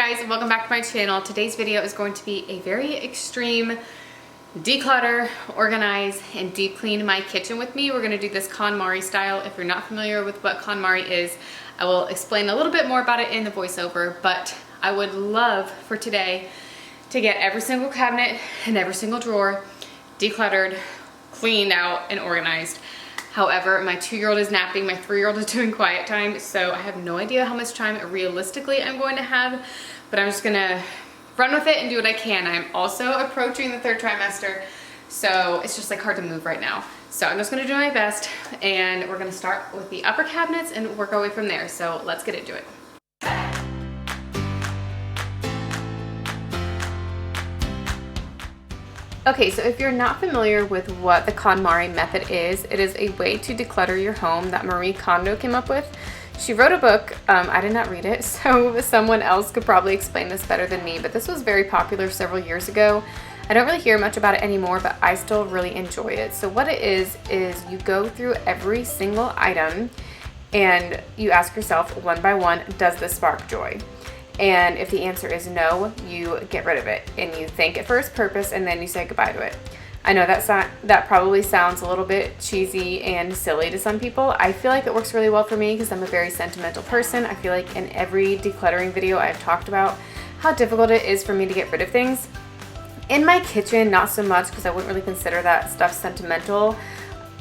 guys, welcome back to my channel. Today's video is going to be a very extreme declutter, organize, and deep clean my kitchen with me. We're gonna do this Konmari style. If you're not familiar with what Konmari is, I will explain a little bit more about it in the voiceover, but I would love for today to get every single cabinet and every single drawer decluttered, cleaned out, and organized. However, my 2-year-old is napping, my 3-year-old is doing quiet time, so I have no idea how much time realistically I'm going to have, but I'm just gonna run with it and do what I can. I'm also approaching the 3rd trimester, so it's just like hard to move right now. So I'm just gonna do my best, and we're gonna start with the upper cabinets and work our way from there. So let's get into it. Okay, so if you're not familiar with what the KonMari method is, it is a way to declutter your home that Marie Kondo came up with. She wrote a book, I did not read it, so someone else could probably explain this better than me, but this was very popular several years ago. I don't really hear much about it anymore, but I still really enjoy it. So what it is you go through every single item and you ask yourself one by one, does this spark joy? And if the answer is no, you get rid of it and you thank it for its purpose and then you say goodbye to it. I know that probably sounds a little bit cheesy and silly to some people. I feel like it works really well for me because I'm a very sentimental person. I feel like in every decluttering video I've talked about how difficult it is for me to get rid of things. In my kitchen, not so much because I wouldn't really consider that stuff sentimental,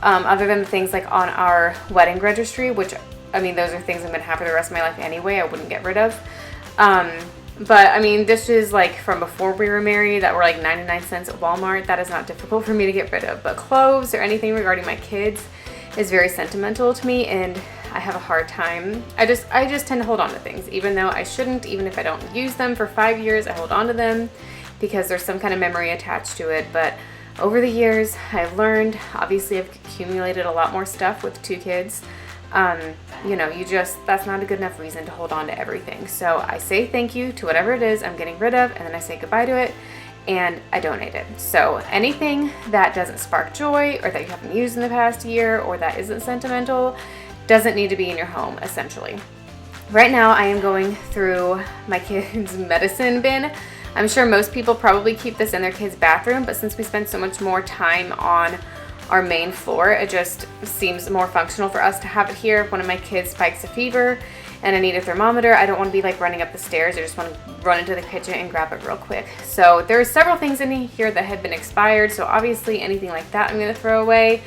other than the things like on our wedding registry, which, I mean, those are things I'm gonna have for the rest of my life anyway, I wouldn't get rid of. But I mean, dishes like from before we were married that were like 99 cents at Walmart, that is not difficult for me to get rid of. But clothes or anything regarding my kids is very sentimental to me, and I have a hard time. I just tend to hold on to things, even though I shouldn't. Even if I don't use them for 5 years, I hold on to them because there's some kind of memory attached to it. But over the years, I've learned, obviously I've accumulated a lot more stuff with 2 kids. You know, that's not a good enough reason to hold on to everything. So I say thank you to whatever it is I'm getting rid of, and then I say goodbye to it and I donate it. So anything that doesn't spark joy or that you haven't used in the past year or that isn't sentimental doesn't need to be in your home, essentially. Right now I am going through my kids' medicine bin. I'm sure most people probably keep this in their kids' bathroom, but since we spend so much more time on our main floor, it just seems more functional for us to have it here. If one of my kids spikes a fever and I need a thermometer, I don't want to be like running up the stairs. I just want to run into the kitchen and grab it real quick. So there's several things in here that had been expired, so obviously anything like that I'm going to throw away.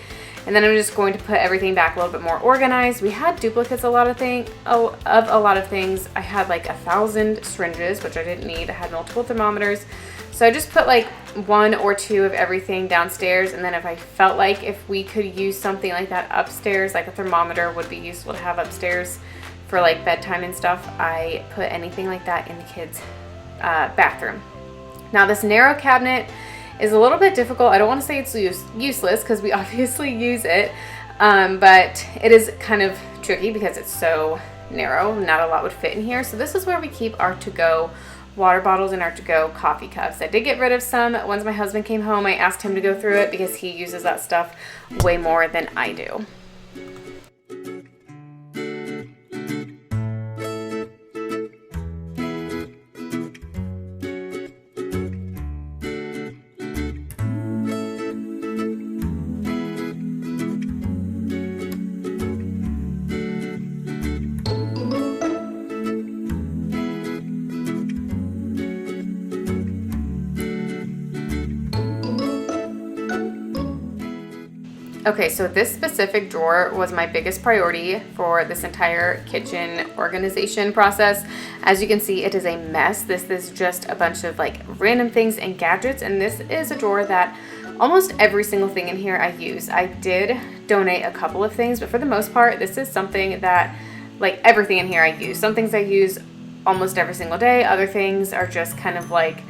And then I'm just going to put everything back a little bit more organized. We had duplicates of a lot of things. I had like 1,000 syringes, which I didn't need. I had multiple thermometers. So I just put like 1 or 2 of everything downstairs, and then if I felt like if we could use something like that upstairs, like a thermometer would be useful to have upstairs for like bedtime and stuff, I put anything like that in the kids' bathroom. Now this narrow cabinet is a little bit difficult. I don't want to say it's useless because we obviously use it, but it is kind of tricky because it's so narrow. Not a lot would fit in here. So this is where we keep our to-go water bottles and our to-go coffee cups. I did get rid of some. Once my husband came home, I asked him to go through it because he uses that stuff way more than I do. Okay, so this specific drawer was my biggest priority for this entire kitchen organization process. As you can see, it is a mess. This is just a bunch of like random things and gadgets, and this is a drawer that almost every single thing in here I use. I did donate a couple of things, but for the most part, this is something that, like, everything in here I use. Some things I use almost every single day. Other things are just kind of like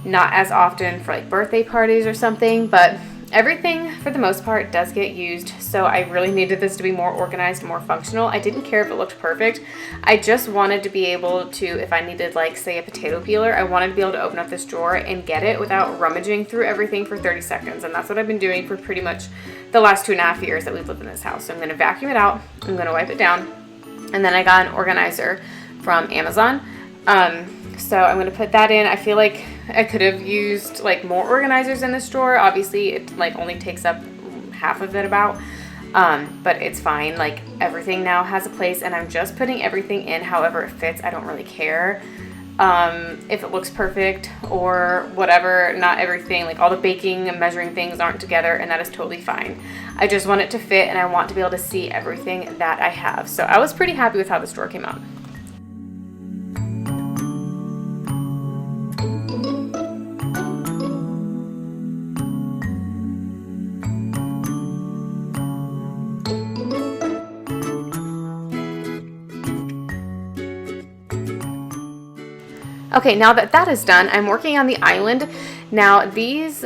not as often for like birthday parties or something, but everything for the most part does get used. So I really needed this to be more organized and more functional. I didn't care if it looked perfect. I just wanted to be able to, if I needed like say a potato peeler, I wanted to be able to open up this drawer and get it without rummaging through everything for 30 seconds. And that's what I've been doing for pretty much the last 2.5 years that we've lived in this house. So I'm going to vacuum it out. I'm going to wipe it down. And then I got an organizer from Amazon. So I'm going to put that in. I feel like I could have used like more organizers in this drawer. Obviously it like only takes up half of it about, but it's fine. Like everything now has a place, and I'm just putting everything in however it fits. I don't really care if it looks perfect or whatever. Not everything, like all the baking and measuring things aren't together, and that is totally fine. I just want it to fit, and I want to be able to see everything that I have. So I was pretty happy with how this drawer came out. Okay, now that that is done, I'm working on the island. Now these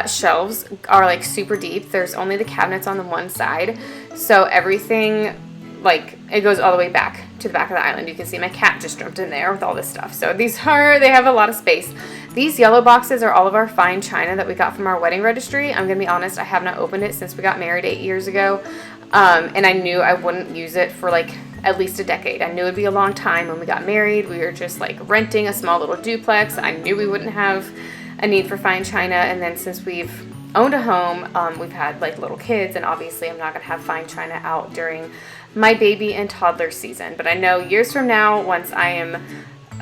shelves are like super deep. There's only the cabinets on the one side, so everything, like, it goes all the way back to the back of the island. You can see my cat just jumped in there with all this stuff. So they have a lot of space. These yellow boxes are all of our fine china that we got from our wedding registry. I'm gonna be honest, I have not opened it since we got married 8 years ago, and I knew I wouldn't use it for like at least a decade. I knew it'd be a long time. When we got married, we were just like renting a small little duplex. I knew we wouldn't have a need for fine china, and then since we've owned a home, we've had like little kids, and obviously I'm not gonna have fine china out during my baby and toddler season. But I know years from now, once I am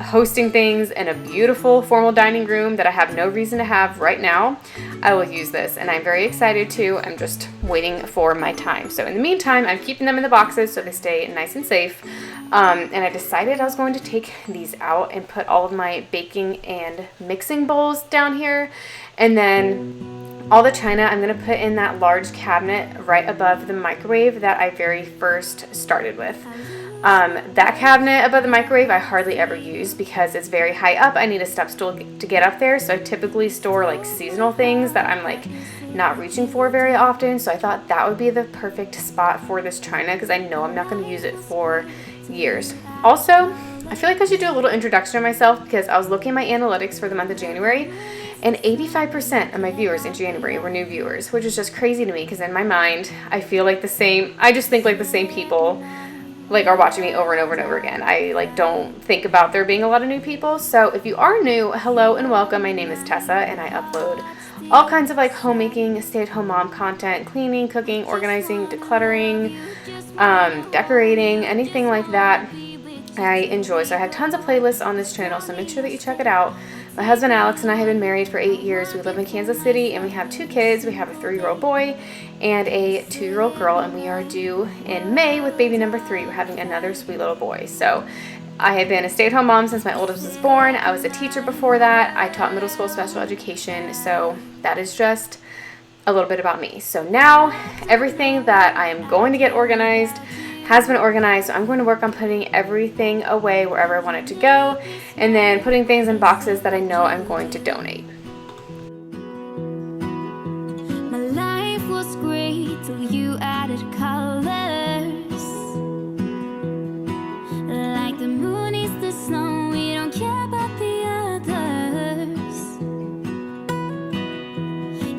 hosting things in a beautiful formal dining room that I have no reason to have right now, I will use this, and I'm very excited to. I'm just waiting for my time. So in the meantime, I'm keeping them in the boxes so they stay nice and safe. And I decided I was going to take these out and put all of my baking and mixing bowls down here, and then all the china I'm going to put in that large cabinet right above the microwave that I very first started with. That cabinet above the microwave I hardly ever use because it's very high up. I need a step stool to get up there, so I typically store like seasonal things that I'm like not reaching for very often. So I thought that would be the perfect spot for this china because I know I'm not going to use it for years. Also, I feel like I should do a little introduction of myself because I was looking at my analytics for the month of January, and 85% of my viewers in January were new viewers, which is just crazy to me because in my mind I feel like I just think like the same people like are watching me over and over and over again. I like don't think about there being a lot of new people. So if you are new, hello and welcome. My name is Tessa, and I upload all kinds of like homemaking, stay-at-home mom content, cleaning, cooking, organizing, decluttering, decorating, anything like that I enjoy. So I have tons of playlists on this channel, so make sure that you check it out. My husband Alex and I have been married for 8 years. We live in Kansas City, and we have 2 kids. We have a 3-year-old boy and a 2-year-old girl, and we are due in May with baby number 3. We're having another sweet little boy. So I have been a stay-at-home mom since my oldest was born. I was a teacher before that. I taught middle school special education. So that is just a little bit about me. So now everything that I am going to get organized has been organized. So I'm going to work on putting everything away wherever I want it to go, and then putting things in boxes that I know I'm going to donate. My life was great till you added colors. Like the moon is the snow, we don't care about the others.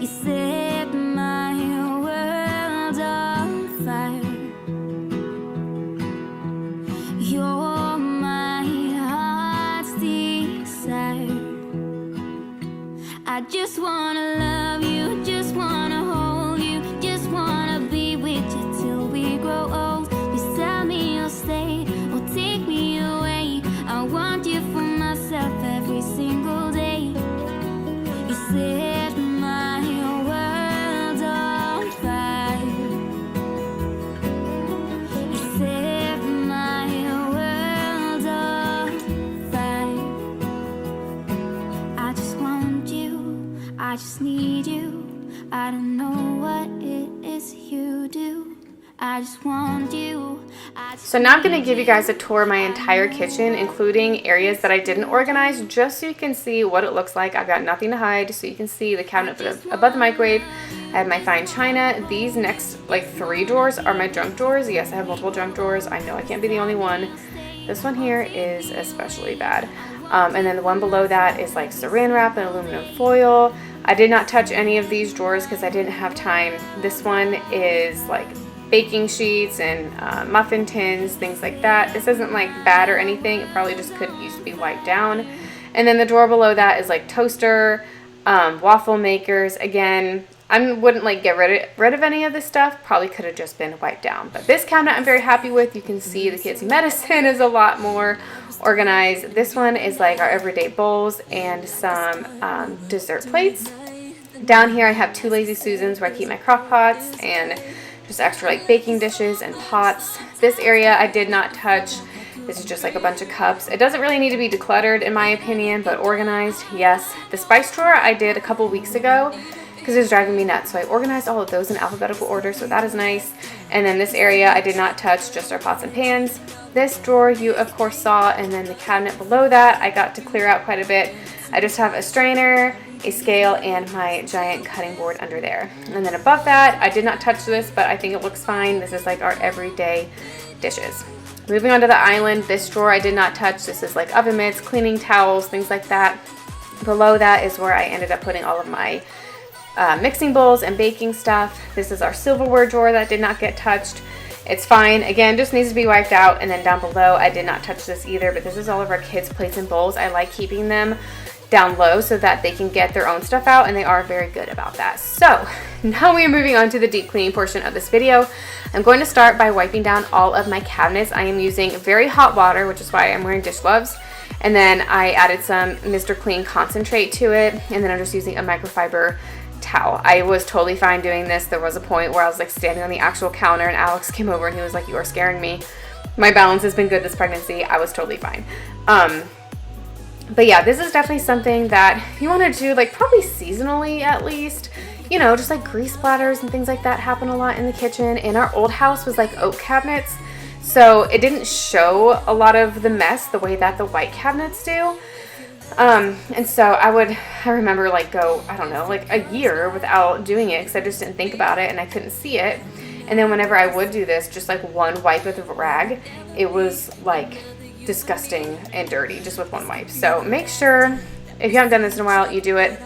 You set my world on fire. You're my heart's desire. I just wanna love you, just wanna hold you, just wanna be with you till we grow old. Please tell me you'll stay or take me away. I want you for myself every single day. You set my world on fire. You set my world on fire. I just want you, I just need you. I don't know what it is you do. I just want you. So now I'm going to give you guys a tour of my entire kitchen, including areas that I didn't organize, just so you can see what it looks like. I've got nothing to hide, so you can see the cabinet above the microwave. I have my fine china. These next like 3 drawers are my junk drawers. Yes, I have multiple junk drawers. I know I can't be the only one. This one here is especially bad. And then the one below that is like saran wrap and aluminum foil. I did not touch any of these drawers because I didn't have time. This one is like baking sheets and muffin tins, things like that. This isn't like bad or anything. It probably just could use to be wiped down. And then the drawer below that is like toaster, waffle makers. Again, I wouldn't like get rid of any of this stuff. Probably could have just been wiped down. But this cabinet I'm very happy with. You can see the kids' medicine is a lot more organized. This one is like our everyday bowls and some dessert plates. Down here I have 2 Lazy Susans where I keep my crock pots and just extra like baking dishes and pots. This area I did not touch. This is just like a bunch of cups. It doesn't really need to be decluttered in my opinion, but organized, yes. The spice drawer I did a couple weeks ago because it was driving me nuts. So I organized all of those in alphabetical order, so that is nice. And then this area I did not touch, just our pots and pans. This drawer you of course saw, and then the cabinet below that I got to clear out quite a bit. I just have a strainer, a scale, and my giant cutting board under there. And then above that, I did not touch this, but I think it looks fine. This is like our everyday dishes. Moving on to the island, this drawer I did not touch. This is like oven mitts, cleaning towels, things like that. Below that is where I ended up putting all of my mixing bowls and baking stuff. This is our silverware drawer that did not get touched. It's fine. Again, just needs to be wiped out. And then down below, I did not touch this either, but this is all of our kids' plates and bowls. I like keeping them down low so that they can get their own stuff out, and they are very good about that. So now we are moving on to the deep cleaning portion of this video. I'm going to start by wiping down all of my cabinets. I am using very hot water, which is why I'm wearing dish gloves. And then I added some Mr. Clean concentrate to it. And then I'm just using a microfiber towel. I was totally fine doing this. There was a point where I was like standing on the actual counter and Alex came over and he was like, "You are scaring me." My balance has been good this pregnancy. I was totally fine. But yeah, this is definitely something that you want to do like probably seasonally at least. You know, just like grease splatters and things like that happen a lot in the kitchen. And our old house was like oak cabinets, so it didn't show a lot of the mess the way that the white cabinets do. And so I remember like go, I don't know, like a year without doing it because I just didn't think about it and I couldn't see it. And then whenever I would do this, just like one wipe with a rag, it was like disgusting and dirty just with one wipe. So make sure, if you haven't done this in a while, you do it.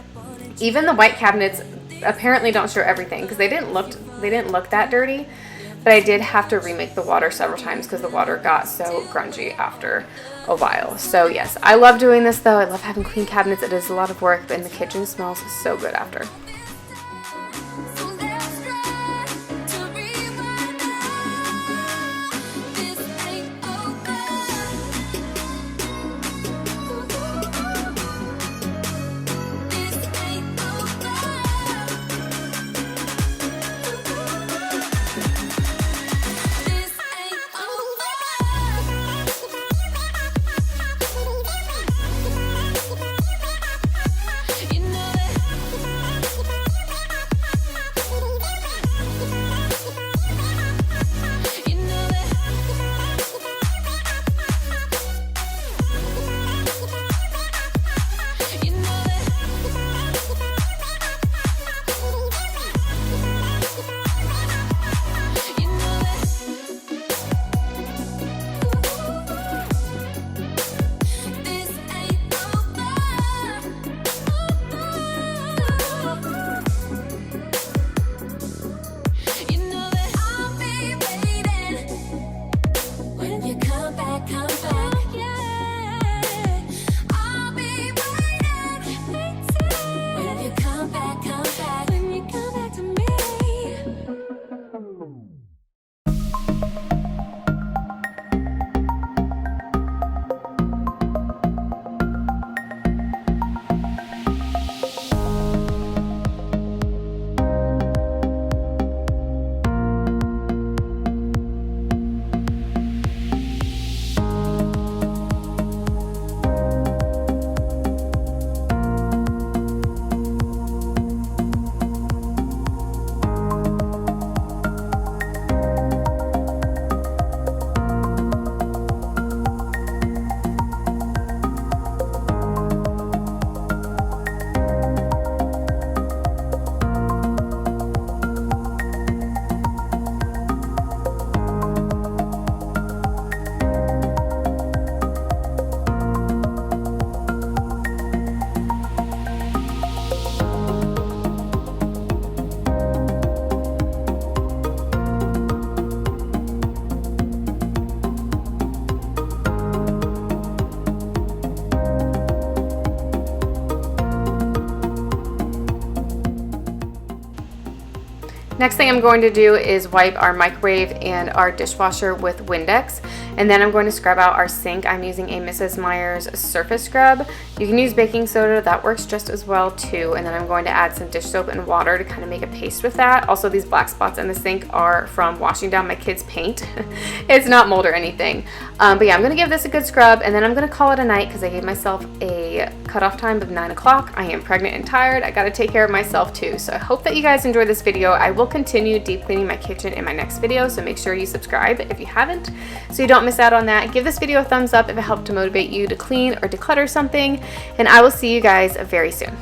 Even the white cabinets apparently don't show everything because they didn't look that dirty, but I did have to remake the water several times because the water got so grungy after a while. So yes, I love doing this though. I love having clean cabinets. It is a lot of work, but the kitchen smells so good after. Next thing I'm going to do is wipe our microwave and our dishwasher with Windex, and then I'm going to scrub out our sink. I'm using a Mrs. Meyer's surface scrub. You can use baking soda, that works just as well too, and then I'm going to add some dish soap and water to kind of make a paste with that. Also, these black spots in the sink are from washing down my kids' paint. It's not mold or anything. But yeah, I'm going to give this a good scrub, and then I'm going to call it a night because I gave myself a cutoff time of 9 o'clock. I am pregnant and tired. I got to take care of myself too. So I hope that you guys enjoyed this video. I will continue deep cleaning my kitchen in my next video, so make sure you subscribe if you haven't so you don't miss out on that. Give this video a thumbs up if it helped to motivate you to clean or declutter something, and I will see you guys very soon.